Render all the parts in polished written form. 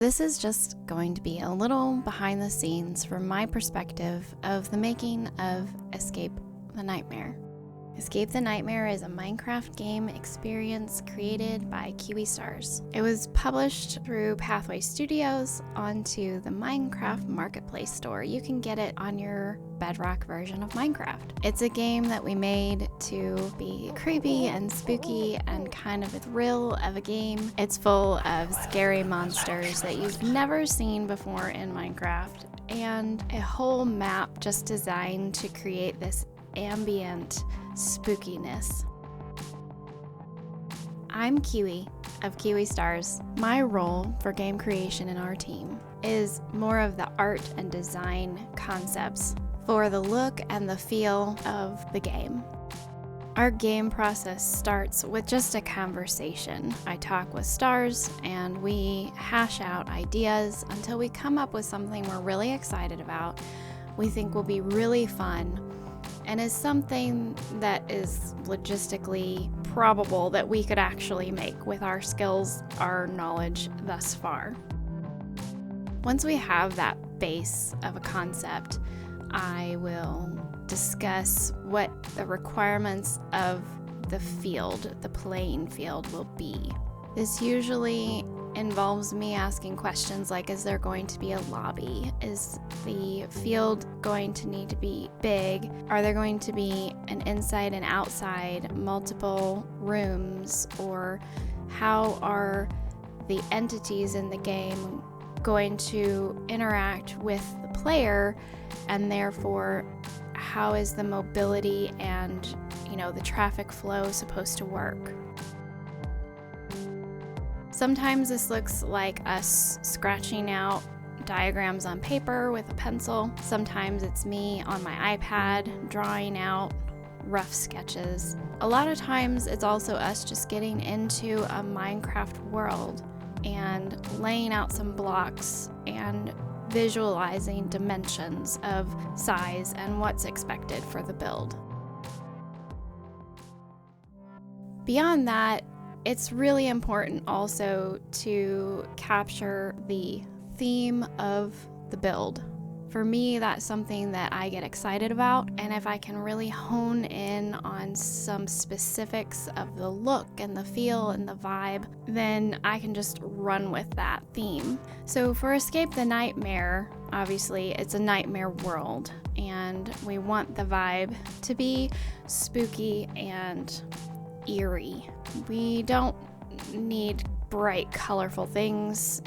This is just going to be a little behind the scenes from my perspective of the making of Escape the Nightmare. Escape the Nightmare is a Minecraft game experience created by KiwiStars. It was published through Pathway Studios onto the Minecraft Marketplace store. You can get it on your Bedrock version of Minecraft. It's a game that we made to be creepy and spooky and kind of a thrill of a game. It's full of scary monsters that you've never seen before in Minecraft, and a whole map just designed to create this ambient spookiness. I'm Kiwi of KiwiStars. My role for game creation in our team is more of the art and design concepts for the look and the feel of the game. Our game process starts with just a conversation. I talk with stars and we hash out ideas until we come up with something we're really excited about, we think will be really fun, and is something that is logistically probable that we could actually make with our skills, our knowledge thus far. Once we have that base of a concept, I will discuss what the requirements of the field, the playing field, will be. This usually involves me asking questions like, is there going to be a lobby? Is the field going to need to be big? Are there going to be an inside and outside, multiple rooms? Or how are the entities in the game going to interact with the player? And therefore, how is the mobility and, the traffic flow supposed to work? Sometimes this looks like us scratching out diagrams on paper with a pencil. Sometimes it's me on my iPad drawing out rough sketches. A lot of times it's also us just getting into a Minecraft world and laying out some blocks and visualizing dimensions of size and what's expected for the build. Beyond that, it's really important also to capture the theme of the build. For me, that's something that I get excited about, and if I can really hone in on some specifics of the look and the feel and the vibe, then I can just run with that theme. So for Escape the Nightmare, obviously it's a nightmare world, and we want the vibe to be spooky and eerie. We don't need bright, colorful things.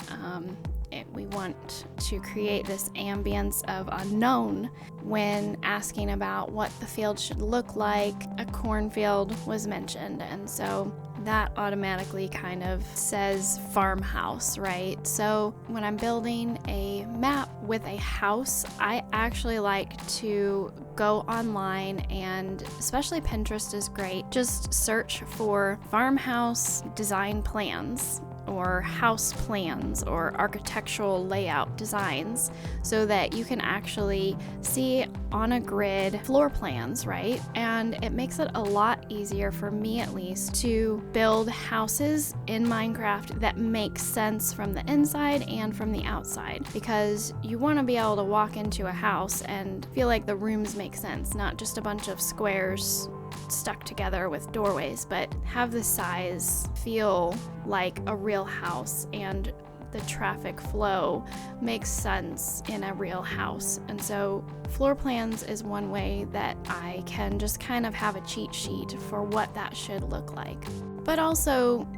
We want to create this ambience of unknown. When asking about what the field should look like, a cornfield was mentioned, and so that automatically kind of says farmhouse, right? So when I'm building a map with a house, I actually like to go online, and especially Pinterest is great. Just search for farmhouse design plans or house plans or architectural layout designs so that you can actually see on a grid floor plans, right? And it makes it a lot easier, for me at least, to build houses in Minecraft that make sense from the inside and from the outside, because you want to be able to walk into a house and feel like the rooms make sense, not just a bunch of squares stuck together with doorways, but have the size feel like a real house and the traffic flow makes sense in a real house. And so floor plans is one way that I can just kind of have a cheat sheet for what that should look like. But also,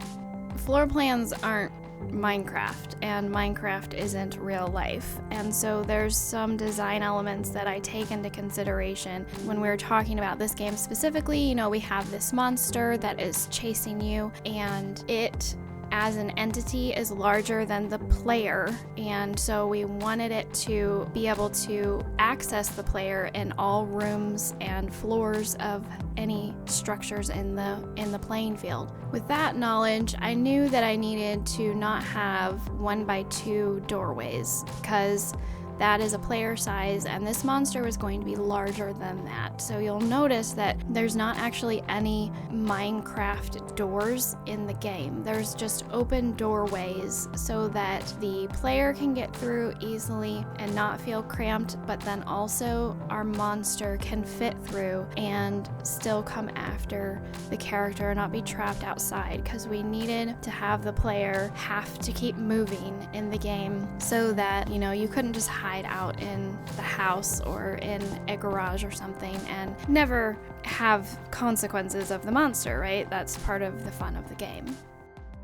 floor plans aren't Minecraft, and Minecraft isn't real life, and so there's some design elements that I take into consideration when we're talking about this game specifically. We have this monster that is chasing you, and it as an entity is larger than the player, and so we wanted it to be able to access the player in all rooms and floors of any structures in the playing field. With that knowledge, I knew that I needed to not have 1x2 doorways, because that is a player size, and this monster was going to be larger than that. So you'll notice that there's not actually any Minecraft doors in the game. There's just open doorways so that the player can get through easily and not feel cramped, but then also our monster can fit through and still come after the character and not be trapped outside, because we needed to have the player have to keep moving in the game so that, you know, you couldn't just hide out in the house or in a garage or something and never have consequences of the monster, right? That's part of the fun of the game.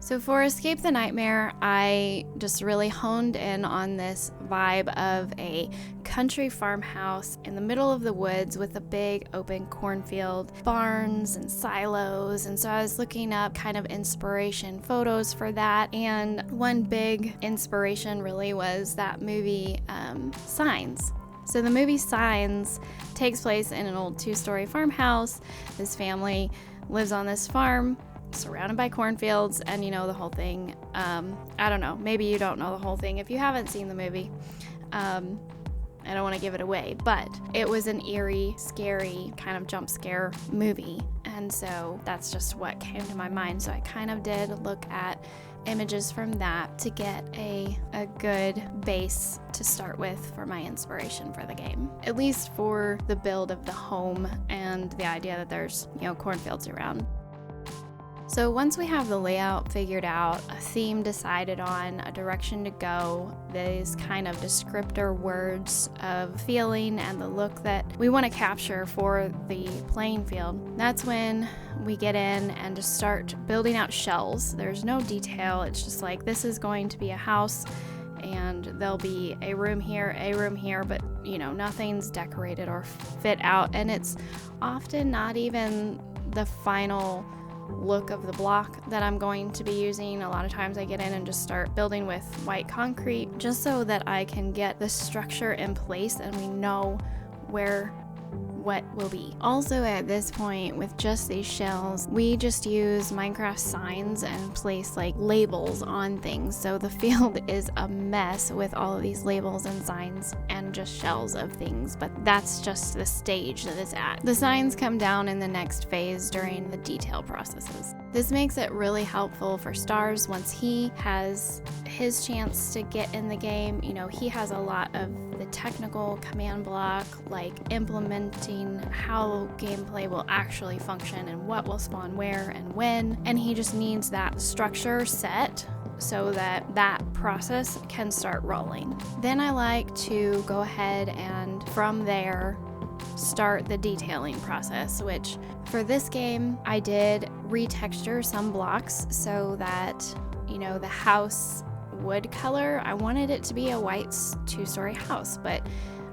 So for Escape the Nightmare, I just really honed in on this vibe of a country farmhouse in the middle of the woods with a big open cornfield, barns and silos. And so I was looking up kind of inspiration photos for that. And one big inspiration really was that movie, Signs. So the movie Signs takes place in an old 2-story farmhouse. This family lives on this farm surrounded by cornfields, and you know the whole thing. I don't know, maybe you don't know the whole thing if you haven't seen the movie. I don't want to give it away, but it was an eerie, scary kind of jump scare movie, and so that's just what came to my mind. So I kind of did look at images from that to get a good base to start with for my inspiration for the game, at least for the build of the home and the idea that there's, you know, cornfields around. So once we have the layout figured out, a theme decided on, a direction to go, these kind of descriptor words of feeling and the look that we want to capture for the playing field, that's when we get in and just start building out shells. There's no detail, it's just like, this is going to be a house and there'll be a room here, but you know, nothing's decorated or fit out, and it's often not even the final look of the block that I'm going to be using. A lot of times I get in and just start building with white concrete just so that I can get the structure in place and we know where what will be. Also at this point, with just these shells, we just use Minecraft signs and place like labels on things, so the field is a mess with all of these labels and signs and just shells of things, but that's just the stage that it's at. The signs come down in the next phase during the detail processes. This makes it really helpful for Stars once he has his chance to get in the game. You know, he has a lot of the technical command block, like implementing how gameplay will actually function and what will spawn where and when, and he just needs that structure set so that that process can start rolling. Then I like to go ahead and from there start the detailing process, which for this game I did retexture some blocks so that, you know, the house wood color, I wanted it to be a white 2-story house, but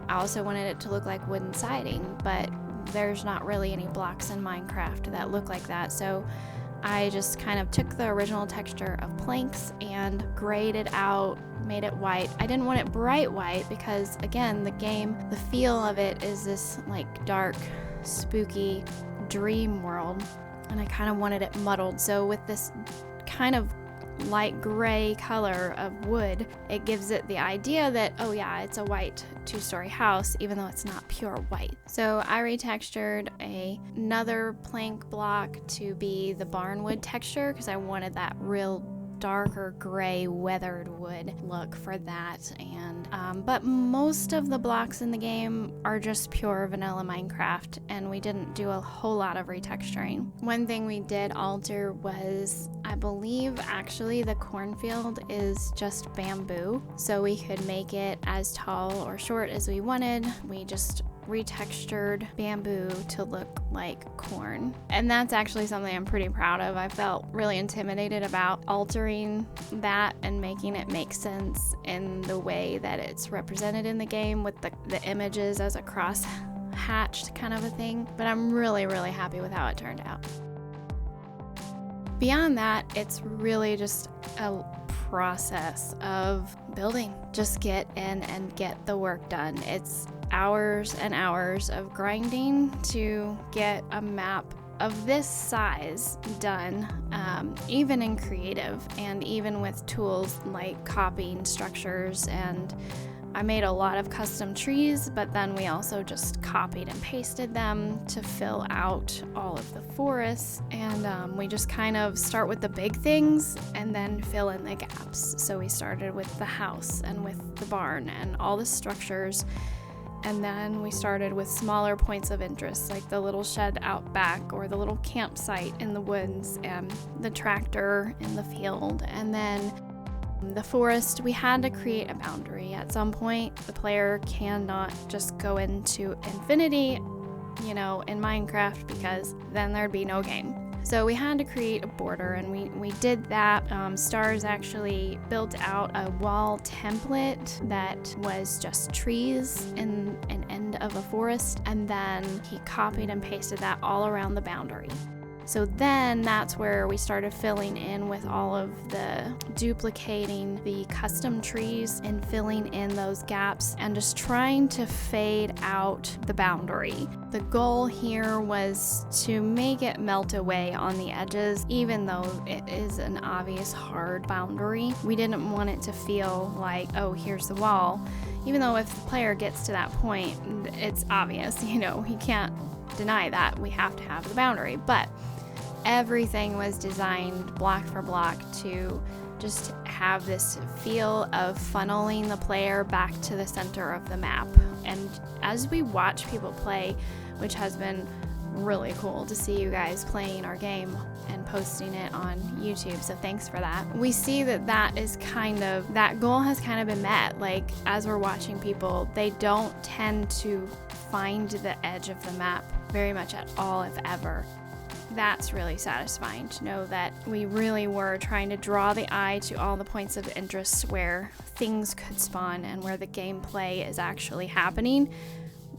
I also wanted it to look like wooden siding, but there's not really any blocks in Minecraft that look like that, so I just kind of took the original texture of planks and grayed it out, made it white. I didn't want it bright white because, again, the game, the feel of it is this like dark, spooky dream world, and I kind of wanted it muddled. So with this kind of light gray color of wood, it gives it the idea that, oh yeah, it's a white 2-story house, even though it's not pure white. So I retextured another plank block to be the barnwood texture because I wanted that real darker gray weathered wood look for that, and but most of the blocks in the game are just pure vanilla Minecraft, and we didn't do a whole lot of retexturing. One thing we did alter was, I believe actually the cornfield is just bamboo, so we could make it as tall or short as we wanted. We just retextured bamboo to look like corn, and that's actually something I'm pretty proud of. I felt really intimidated about altering that and making it make sense in the way that it's represented in the game with the images as a cross hatched kind of a thing, but I'm really happy with how it turned out. Beyond that, it's really just a process of building. Just get in and get the work done. It's hours and hours of grinding to get a map of this size done, even in creative and even with tools like copying structures. And I made a lot of custom trees, but then we also just copied and pasted them to fill out all of the forests. And we just kind of start with the big things and then fill in the gaps. So we started with the house and with the barn and all the structures. And then we started with smaller points of interest, like the little shed out back or the little campsite in the woods and the tractor in the field. And then the forest, we had to create a boundary. At some point, the player cannot just go into infinity, in Minecraft, because then there'd be no game. So we had to create a border, and we did that. Stars actually built out a wall template that was just trees in an end of a forest, and then he copied and pasted that all around the boundary. So then that's where we started filling in with all of the duplicating the custom trees and filling in those gaps and just trying to fade out the boundary. The goal here was to make it melt away on the edges, even though it is an obvious hard boundary. We didn't want it to feel like, oh, here's the wall. Even though if the player gets to that point, it's obvious, he can't deny that. We have to have the boundary. But everything was designed block for block to just have this feel of funneling the player back to the center of the map. And as we watch people play, which has been really cool to see you guys playing our game and posting it on YouTube, so thanks for that. We see that goal has kind of been met. Like, as we're watching people, they don't tend to find the edge of the map very much at all, if ever. That's really satisfying to know that we really were trying to draw the eye to all the points of interest where things could spawn and where the gameplay is actually happening,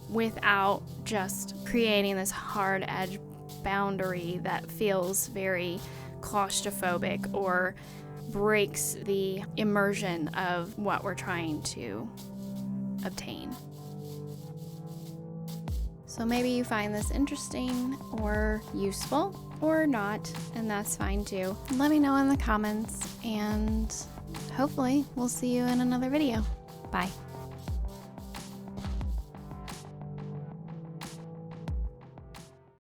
without just creating this hard edge boundary that feels very claustrophobic or breaks the immersion of what we're trying to obtain. So maybe you find this interesting or useful or not, and that's fine too. Let me know in the comments, and hopefully we'll see you in another video. Bye.